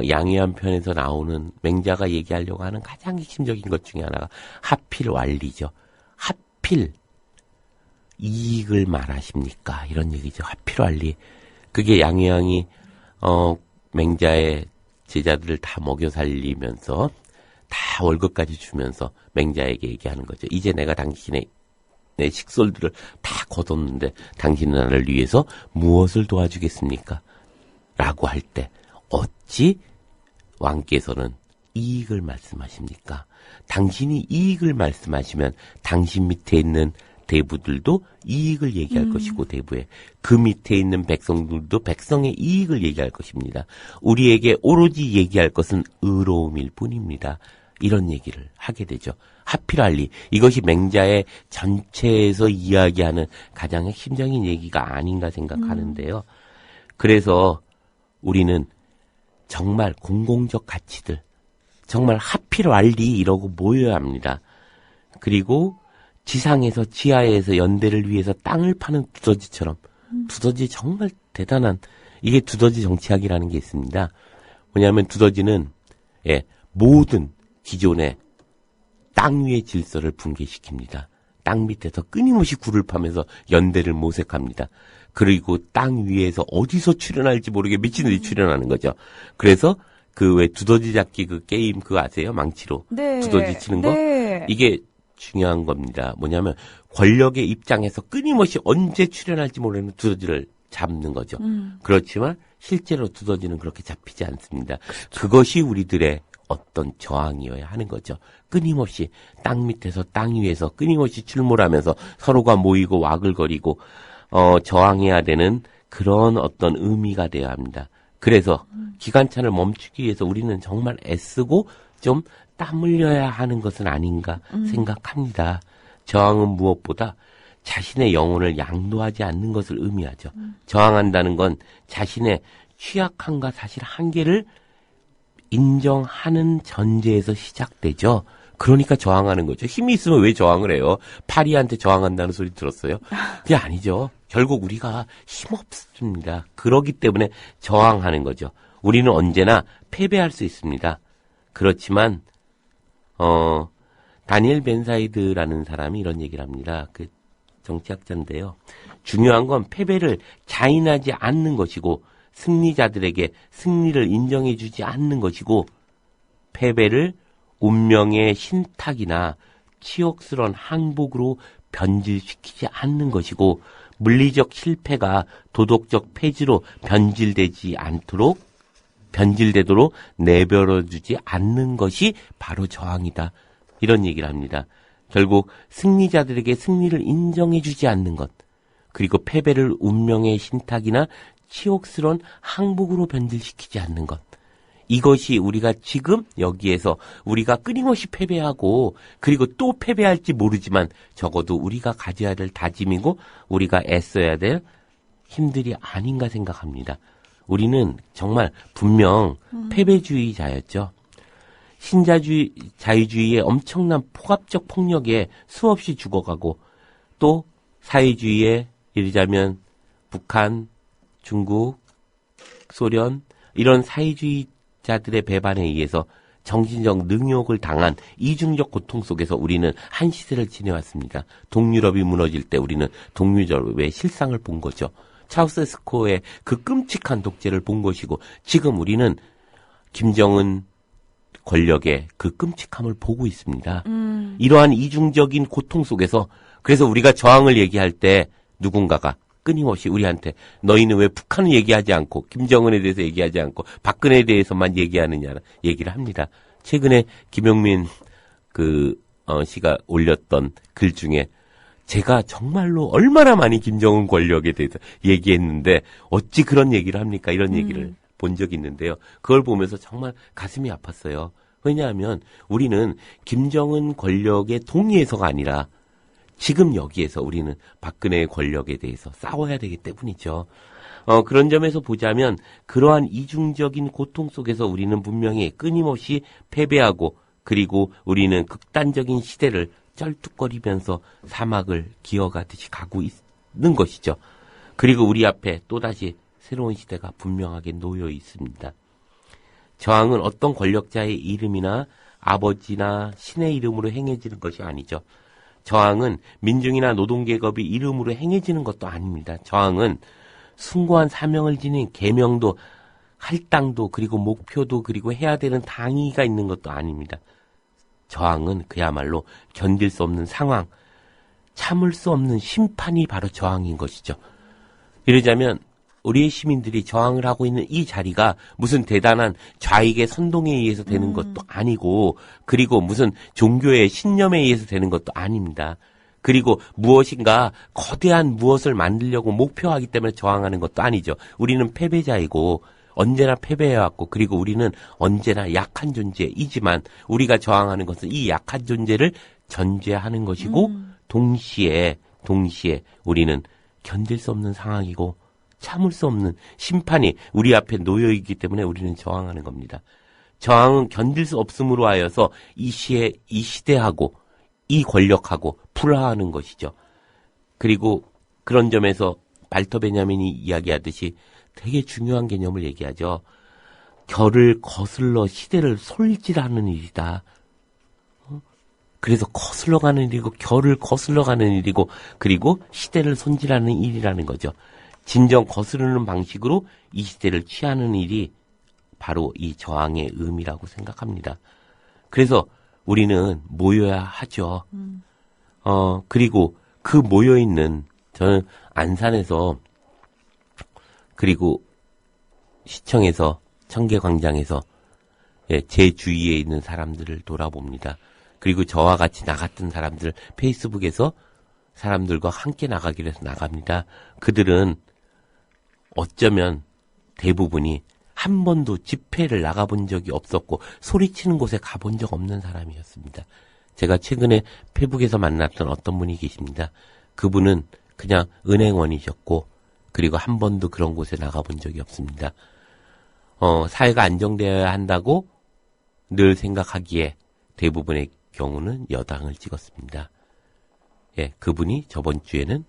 양해한 편에서 나오는 맹자가 얘기하려고 하는 가장 핵심적인 것 중에 하나가 하필 완리죠. 하필 이익을 말하십니까? 이런 얘기죠. 하필 완리. 그게 양해왕이 맹자의 제자들을 다 먹여 살리면서 다 월급까지 주면서 맹자에게 얘기하는 거죠. 이제 내가 당신의 내 식솔들을 다 거뒀는데 당신은 나를 위해서 무엇을 도와주겠습니까? 라고 할 때 어찌 왕께서는 이익을 말씀하십니까? 당신이 이익을 말씀하시면 당신 밑에 있는 대부들도 이익을 얘기할 것이고 대부에 그 밑에 있는 백성들도 백성의 이익을 얘기할 것입니다. 우리에게 오로지 얘기할 것은 의로움일 뿐입니다. 이런 얘기를 하게 되죠. 하필알리 이것이 맹자의 전체에서 이야기하는 가장 핵심적인 얘기가 아닌가 생각하는데요. 그래서 우리는 정말 공공적 가치들 정말 하필알리 이러고 모여야 합니다. 그리고 지상에서 지하에서 연대를 위해서 땅을 파는 두더지처럼 두더지 정말 대단한 이게 두더지 정치학이라는 게 있습니다. 뭐냐면 두더지는 모든 기존의 땅 위의 질서를 붕괴시킵니다. 땅 밑에서 끊임없이 굴을 파면서 연대를 모색합니다. 그리고 땅 위에서 어디서 출현할지 모르게 미친 듯이 출현하는 거죠. 그래서 그 왜 두더지 잡기 그 게임 그거 아세요? 망치로 네. 두더지 치는 거? 네. 이게 중요한 겁니다. 뭐냐면 권력의 입장에서 끊임없이 언제 출현할지 모르는 두더지를 잡는 거죠. 그렇지만 실제로 두더지는 그렇게 잡히지 않습니다. 그것이 우리들의 어떤 저항이어야 하는 거죠. 끊임없이 땅 밑에서 땅 위에서 끊임없이 출몰하면서 서로가 모이고 와글거리고 저항해야 되는 그런 어떤 의미가 되어야 합니다. 그래서 기관차를 멈추기 위해서 우리는 정말 애쓰고 좀 땀 흘려야 하는 것은 아닌가 생각합니다. 저항은 무엇보다 자신의 영혼을 양도하지 않는 것을 의미하죠. 저항한다는 건 자신의 취약함과 사실 한계를 인정하는 전제에서 시작되죠. 그러니까 저항하는 거죠. 힘이 있으면 왜 저항을 해요? 파리한테 저항한다는 소리 들었어요? 그게 아니죠. 결국 우리가 힘없습니다. 그렇기 때문에 저항하는 거죠. 우리는 언제나 패배할 수 있습니다. 그렇지만 다니엘 벤사이드라는 사람이 이런 얘기를 합니다. 그 정치학자인데요. 중요한 건 패배를 자인하지 않는 것이고 승리자들에게 승리를 인정해주지 않는 것이고 패배를 운명의 신탁이나 치욕스러운 항복으로 변질시키지 않는 것이고 물리적 실패가 도덕적 폐지로 변질되도록 내버려두지 않는 것이 바로 저항이다. 이런 얘기를 합니다. 결국 승리자들에게 승리를 인정해주지 않는 것 그리고 패배를 운명의 신탁이나 치욕스러운 항복으로 변질시키지 않는 것. 이것이 우리가 지금 여기에서 우리가 끊임없이 패배하고 그리고 또 패배할지 모르지만 적어도 우리가 가져야 될 다짐이고 우리가 애써야 될 힘들이 아닌가 생각합니다. 우리는 정말 분명 패배주의자였죠. 신자주의, 자유주의의 엄청난 포갑적 폭력에 수없이 죽어가고 또 사회주의에 이르자면 북한, 중국, 소련 이런 사회주의자들의 배반에 의해서 정신적 능욕을 당한 이중적 고통 속에서 우리는 한 시대를 지내왔습니다. 동유럽이 무너질 때 우리는 동유럽의 실상을 본 거죠. 차우세스코의 그 끔찍한 독재를 본 것이고 지금 우리는 김정은 권력의 그 끔찍함을 보고 있습니다. 이러한 이중적인 고통 속에서 그래서 우리가 저항을 얘기할 때 누군가가 끊임없이 우리한테 너희는 왜 북한을 얘기하지 않고 김정은에 대해서 얘기하지 않고 박근혜에 대해서만 얘기하느냐는 얘기를 합니다. 최근에 김용민 씨가 올렸던 글 중에 제가 정말로 얼마나 많이 김정은 권력에 대해서 얘기했는데 어찌 그런 얘기를 합니까? 이런 얘기를 본 적이 있는데요. 그걸 보면서 정말 가슴이 아팠어요. 왜냐하면 우리는 김정은 권력에 동의해서가 아니라 지금 여기에서 우리는 박근혜의 권력에 대해서 싸워야 되기 때문이죠. 그런 점에서 보자면 그러한 이중적인 고통 속에서 우리는 분명히 끊임없이 패배하고 그리고 우리는 극단적인 시대를 쩔뚝거리면서 사막을 기어가듯이 가고 있는 것이죠. 그리고 우리 앞에 또다시 새로운 시대가 분명하게 놓여 있습니다. 저항은 어떤 권력자의 이름이나 아버지나 신의 이름으로 행해지는 것이 아니죠. 저항은 민중이나 노동계급의 이름으로 행해지는 것도 아닙니다. 저항은 숭고한 사명을 지닌 계명도 할당도 그리고 목표도 그리고 해야 되는 당위가 있는 것도 아닙니다. 저항은 그야말로 견딜 수 없는 상황, 참을 수 없는 심판이 바로 저항인 것이죠. 이러자면 우리의 시민들이 저항을 하고 있는 이 자리가 무슨 대단한 좌익의 선동에 의해서 되는 것도 아니고, 그리고 무슨 종교의 신념에 의해서 되는 것도 아닙니다. 그리고 무엇인가 거대한 무엇을 만들려고 목표하기 때문에 저항하는 것도 아니죠. 우리는 패배자이고 언제나 패배해왔고, 그리고 우리는 언제나 약한 존재이지만 우리가 저항하는 것은 이 약한 존재를 전제하는 것이고, 동시에 우리는 견딜 수 없는 상황이고 참을 수 없는 심판이 우리 앞에 놓여있기 때문에 우리는 저항하는 겁니다. 저항은 견딜 수 없음으로 하여서 이 시대하고 이 권력하고 불화하는 것이죠. 그리고 그런 점에서 발터 베냐민이 이야기하듯이 되게 중요한 개념을 얘기하죠. 결을 거슬러 시대를 솔질하는 일이다. 그래서 거슬러가는 일이고, 결을 거슬러가는 일이고, 그리고 시대를 손질하는 일이라는 거죠. 진정 거스르는 방식으로 이 시대를 취하는 일이 바로 이 저항의 의미라고 생각합니다. 그래서 우리는 모여야 하죠. 그리고 그 모여있는, 저는 안산에서, 그리고 시청에서, 청계광장에서, 제 주위에 있는 사람들을 돌아봅니다. 그리고 저와 같이 나갔던 사람들, 페이스북에서 사람들과 함께 나가기로 해서 나갑니다. 그들은 어쩌면 대부분이 한 번도 집회를 나가본 적이 없었고 소리치는 곳에 가본 적 없는 사람이었습니다. 제가 최근에 페북에서 만났던 어떤 분이 계십니다. 그분은 그냥 은행원이셨고, 그리고 한 번도 그런 곳에 나가본 적이 없습니다. 사회가 안정되어야 한다고 늘 생각하기에 대부분의 경우는 여당을 찍었습니다. 예, 그분이 저번 주에는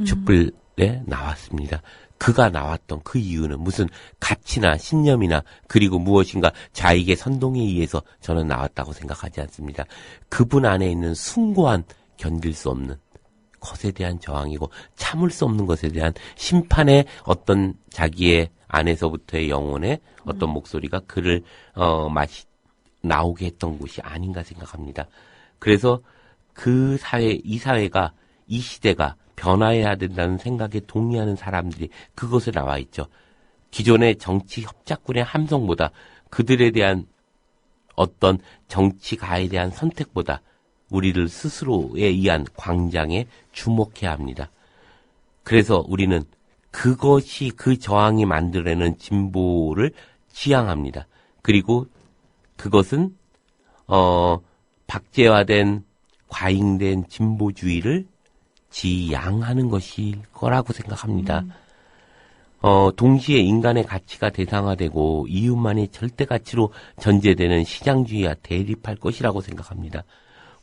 촛불에 나왔습니다. 그가 나왔던 그 이유는 무슨 가치나 신념이나 그리고 무엇인가 좌익의 선동에 의해서 저는 나왔다고 생각하지 않습니다. 그분 안에 있는 숭고한 견딜 수 없는 것에 대한 저항이고, 참을 수 없는 것에 대한 심판의 어떤 자기의 안에서부터의 영혼의 어떤 목소리가 그를 나오게 했던 곳이 아닌가 생각합니다. 그래서 그 사회, 이 사회가, 이 시대가 변화해야 된다는 생각에 동의하는 사람들이 그곳에 나와 있죠. 기존의 정치 협작군의 함성보다, 그들에 대한 어떤 정치가에 대한 선택보다 우리를 스스로에 의한 광장에 주목해야 합니다. 그래서 우리는 그것이, 그 저항이 만들어내는 진보를 지향합니다. 그리고 그것은 박제화된, 과잉된 진보주의를 지양하는 것일 거라고 생각합니다. 동시에 인간의 가치가 대상화되고 이웃만이 절대 가치로 전제되는 시장주의와 대립할 것이라고 생각합니다.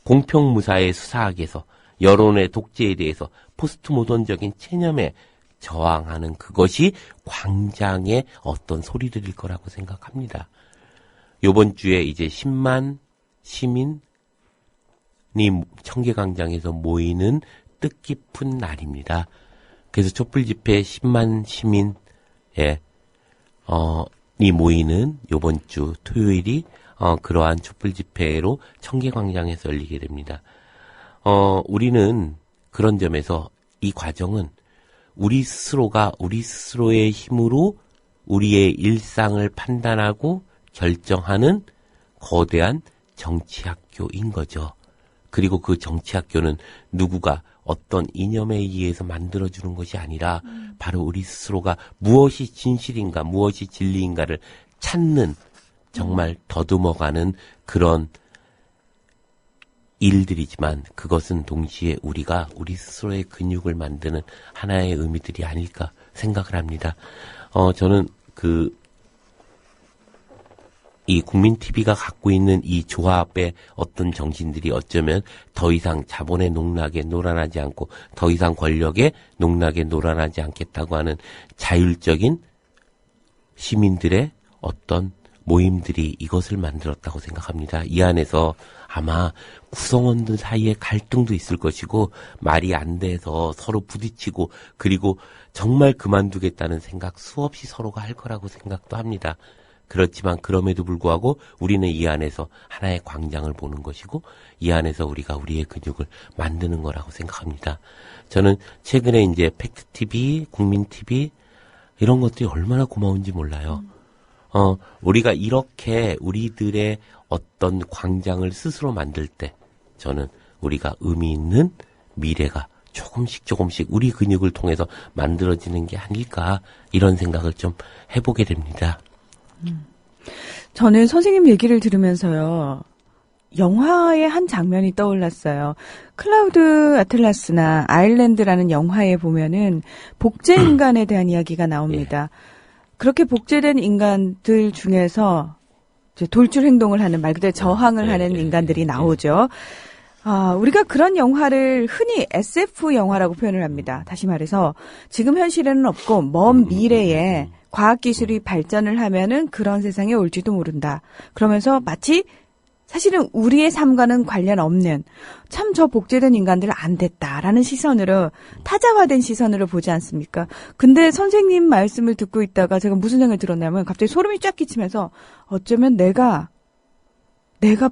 공평무사의 수사학에서 여론의 독재에 대해서 포스트 모던적인 체념에 저항하는 그것이 광장의 어떤 소리들일 거라고 생각합니다. 요번 주에 이제 10만 시민이 청계광장에서 모이는 뜻깊은 날입니다. 그래서 촛불 집회 10만 시민이 모이는 요번 주 토요일이 그러한 촛불 집회로 청계광장에서 열리게 됩니다. 우리는 그런 점에서 이 과정은 우리 스스로가 우리 스스로의 힘으로 우리의 일상을 판단하고 결정하는 거대한 정치학교인 거죠. 그리고 그 정치학교는 누구가 어떤 이념에 의해서 만들어주는 것이 아니라 바로 우리 스스로가 무엇이 진실인가, 무엇이 진리인가를 찾는, 정말 더듬어가는 그런 일들이지만, 그것은 동시에 우리가 우리 스스로의 근육을 만드는 하나의 의미들이 아닐까 생각을 합니다. 저는 이 국민TV가 갖고 있는 이 조합의 어떤 정신들이 어쩌면 더 이상 자본의 농락에 놀아나지 않고 더 이상 권력의 농락에 놀아나지 않겠다고 하는 자율적인 시민들의 어떤 모임들이 이것을 만들었다고 생각합니다. 이 안에서 아마 구성원들 사이에 갈등도 있을 것이고, 말이 안 돼서 서로 부딪히고, 그리고 정말 그만두겠다는 생각 수없이 서로가 할 거라고 생각도 합니다. 그렇지만 그럼에도 불구하고 우리는 이 안에서 하나의 광장을 보는 것이고 이 안에서 우리가 우리의 근육을 만드는 거라고 생각합니다. 저는 최근에 이제 팩트TV, 국민TV 이런 것들이 얼마나 고마운지 몰라요. 우리가 이렇게 우리들의 어떤 광장을 스스로 만들 때 저는 우리가 의미 있는 미래가 조금씩 우리 근육을 통해서 만들어지는 게 아닐까 이런 생각을 좀 해보게 됩니다. 저는 선생님 얘기를 들으면서요. 영화의 한 장면이 떠올랐어요. 클라우드 아틀라스나 아일랜드라는 영화에 보면은 복제 인간에 대한 이야기가 나옵니다. 그렇게 복제된 인간들 중에서 이제 돌출 행동을 하는 말 그대로 저항을 하는 인간들이 나오죠. 우리가 그런 영화를 흔히 SF 영화라고 표현을 합니다. 다시 말해서 지금 현실에는 없고 먼 미래에 과학기술이 발전을 하면은 그런 세상에 올지도 모른다. 그러면서 마치 사실은 우리의 삶과는 관련 없는 참 저 복제된 인간들 안 됐다라는 시선으로 타자화된 시선으로 보지 않습니까? 근데 선생님 말씀을 듣고 있다가 제가 무슨 생각이 들었냐면 갑자기 소름이 쫙 끼치면서 어쩌면 내가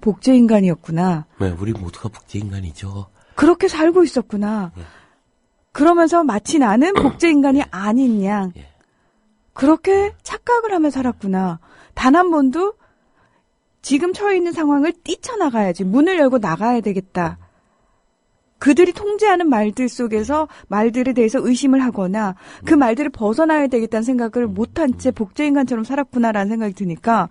복제 인간이었구나. 네, 우리 모두가 복제 인간이죠. 그렇게 살고 있었구나. 그러면서 마치 나는 복제 인간이 아닌 양. 그렇게 착각을 하며 살았구나. 단 한 번도 지금 처해 있는 상황을 뛰쳐나가야지. 문을 열고 나가야 되겠다. 그들이 통제하는 말들 속에서 말들에 대해서 의심을 하거나 그 말들을 벗어나야 되겠다는 생각을 못한 채 복제인간처럼 살았구나라는 생각이 드니까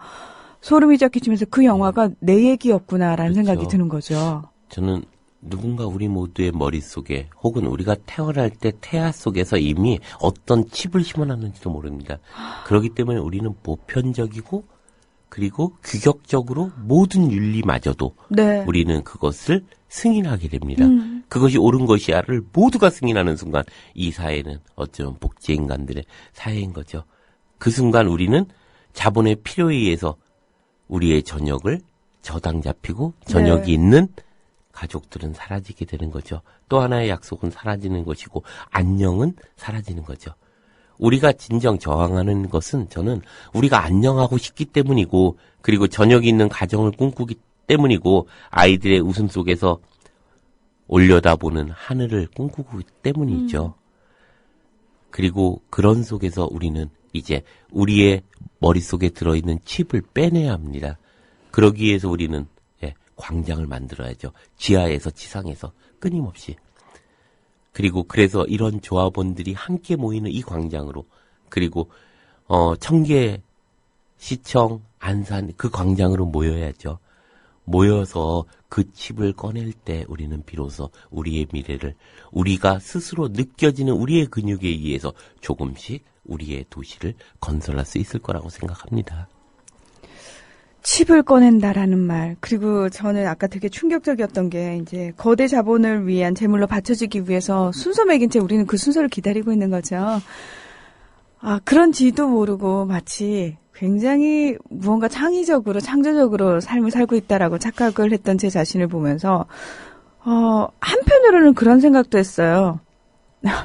소름이 쫙 끼치면서 그 영화가 내 얘기였구나라는 그렇죠. 생각이 드는 거죠. 저는 누군가 우리 모두의 머릿속에 혹은 우리가 태어날 때 태아 속에서 이미 어떤 칩을 심어놨는지도 모릅니다. 그렇기 때문에 우리는 보편적이고 그리고 규격적으로 모든 윤리마저도 네. 우리는 그것을 승인하게 됩니다. 그것이 옳은 것이야를 모두가 승인하는 순간 이 사회는 어쩌면 복제인간들의 사회인 거죠. 그 순간 우리는 자본의 필요에 의해서 우리의 저녁을 저당 잡히고 저녁이 네. 있는 가족들은 사라지게 되는 거죠. 또 하나의 약속은 사라지는 것이고 안녕은 사라지는 거죠. 우리가 진정 저항하는 것은 저는 우리가 안녕하고 싶기 때문이고 그리고 저녁이 있는 가정을 꿈꾸기 때문이고 아이들의 웃음 속에서 올려다보는 하늘을 꿈꾸기 때문이죠. 그리고 그런 속에서 우리는 이제 우리의 머릿속에 들어있는 칩을 빼내야 합니다. 그러기 위해서 우리는 광장을 만들어야죠. 지하에서 지상에서 끊임없이. 그리고 그래서 이런 조합원들이 함께 모이는 이 광장으로 그리고 청계, 시청, 안산 그 광장으로 모여야죠. 모여서 그 칩을 꺼낼 때 우리는 비로소 우리의 미래를 우리가 스스로 느껴지는 우리의 근육에 의해서 조금씩 우리의 도시를 건설할 수 있을 거라고 생각합니다. 칩을 꺼낸다라는 말. 그리고 저는 아까 되게 충격적이었던 게 이제 거대 자본을 위한 제물로 바쳐지기 위해서 순서 매긴 채 우리는 그 순서를 기다리고 있는 거죠. 그런지도 모르고 마치 굉장히 무언가 창의적으로 창조적으로 삶을 살고 있다라고 착각을 했던 제 자신을 보면서 한편으로는 그런 생각도 했어요.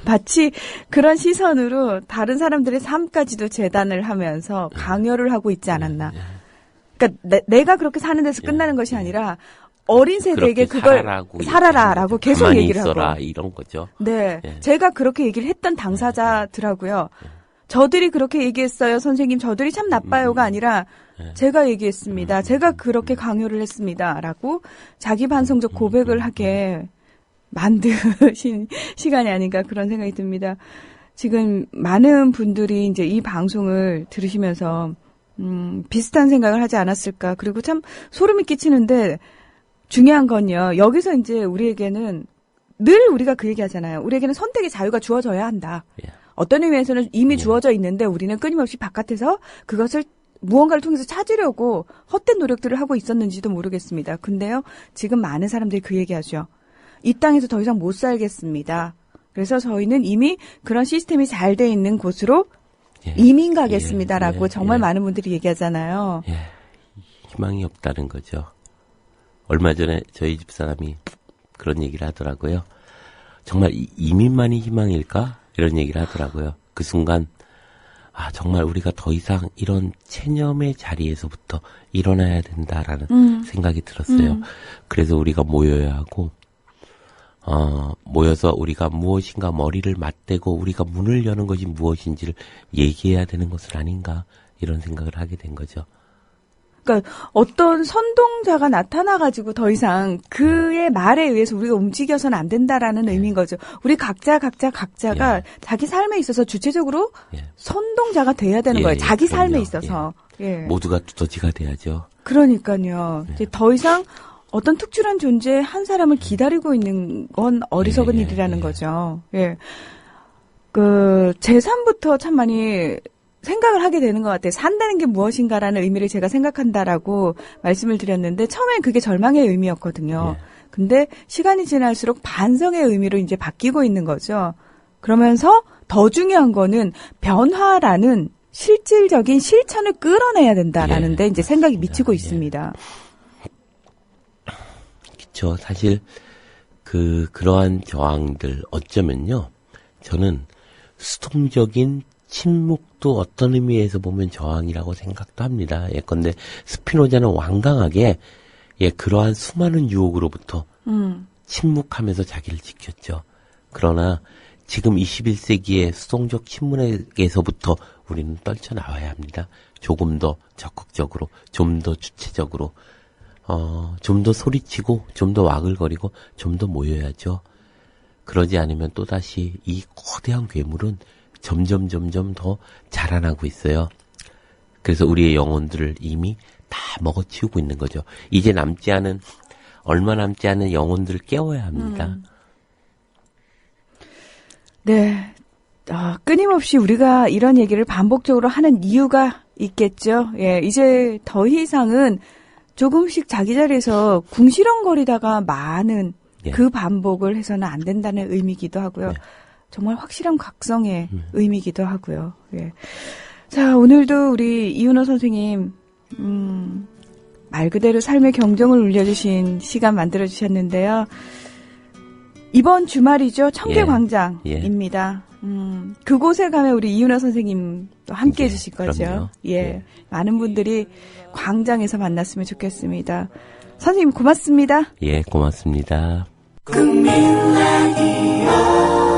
마치 그런 시선으로 다른 사람들의 삶까지도 재단을 하면서 강요를 하고 있지 않았나. 그러니까 내가 그렇게 사는 데서 끝나는 것이 아니라 어린 세대에게 그걸 살아라라고 계속 얘기를 있어라, 하고 이런 거죠. 네, 예. 제가 그렇게 얘기를 했던 당사자더라고요. 저들이 그렇게 얘기했어요, 선생님. 저들이 참 나빠요가 아니라 제가 얘기했습니다. 제가 그렇게 강요를 했습니다라고 자기 반성적 고백을 하게 만드신 시간이 아닌가 그런 생각이 듭니다. 지금 많은 분들이 이제 이 방송을 들으시면서 비슷한 생각을 하지 않았을까. 그리고 참 소름이 끼치는데 중요한 건요. 여기서 이제 우리에게는 늘 우리가 그 얘기 하잖아요. 우리에게는 선택의 자유가 주어져야 한다. 어떤 의미에서는 이미 주어져 있는데 우리는 끊임없이 바깥에서 그것을 무언가를 통해서 찾으려고 헛된 노력들을 하고 있었는지도 모르겠습니다. 근데요. 지금 많은 사람들이 그 얘기하죠. 이 땅에서 더 이상 못 살겠습니다. 그래서 저희는 이미 그런 시스템이 잘 돼 있는 곳으로 이민 가겠습니다라고 정말 많은 분들이 얘기하잖아요. 희망이 없다는 거죠. 얼마 전에 저희 집사람이 그런 얘기를 하더라고요. 정말 이민만이 희망일까? 이런 얘기를 하더라고요. 그 순간 정말 우리가 더 이상 이런 체념의 자리에서부터 일어나야 된다라는 생각이 들었어요. 그래서 우리가 모여야 하고, 모여서 우리가 무엇인가 머리를 맞대고 우리가 문을 여는 것이 무엇인지를 얘기해야 되는 것은 아닌가, 이런 생각을 하게 된 거죠. 그러니까 어떤 선동자가 나타나가지고 더 이상 그의 말에 의해서 우리가 움직여서는 안 된다라는 의미인 거죠. 우리 각자가 자기 삶에 있어서 주체적으로 선동자가 돼야 되는 거예요. 자기 그럼요. 삶에 있어서. 모두가 두더지가 돼야죠. 그러니까요. 이제 더 이상 어떤 특출한 존재 한 사람을 기다리고 있는 건 어리석은 일이라는 거죠. 제3부터 참 많이 생각을 하게 되는 것 같아요. 산다는 게 무엇인가라는 의미를 제가 생각한다라고 말씀을 드렸는데 처음엔 그게 절망의 의미였거든요. 근데 시간이 지날수록 반성의 의미로 이제 바뀌고 있는 거죠. 그러면서 더 중요한 거는 변화라는 실질적인 실천을 끌어내야 된다라는 데 이제 생각이 미치고 있습니다. 그렇죠. 사실 그러한 저항들 어쩌면요. 저는 수동적인 침묵도 어떤 의미에서 보면 저항이라고 생각도 합니다. 예컨대 스피노자는 완강하게 그러한 수많은 유혹으로부터 침묵하면서 자기를 지켰죠. 그러나 지금 21세기의 수동적 침묵에서부터 우리는 떨쳐나와야 합니다. 조금 더 적극적으로, 좀 더 주체적으로, 좀 더 소리치고, 좀 더 와글거리고, 좀 더 모여야죠. 그러지 않으면 또다시 이 거대한 괴물은 점점 더 자라나고 있어요. 그래서 우리의 영혼들을 이미 다 먹어치우고 있는 거죠. 이제 얼마 남지 않은 영혼들을 깨워야 합니다. 네. 끊임없이 우리가 이런 얘기를 반복적으로 하는 이유가 있겠죠. 이제 더 이상은 조금씩 자기 자리에서 궁시렁거리다가 많은 그 반복을 해서는 안 된다는 의미이기도 하고요. 정말 확실한 각성의 의미이기도 하고요. 자, 오늘도 우리 이윤호 선생님, 말 그대로 삶의 경종을 울려주신 시간 만들어주셨는데요. 이번 주말이죠. 청계광장입니다. 그곳에 가면 우리 이윤호 선생님도 함께 해주실 거죠. 그럼요. 많은 분들이 광장에서 만났으면 좋겠습니다. 선생님 고맙습니다. 고맙습니다. 국민 라디오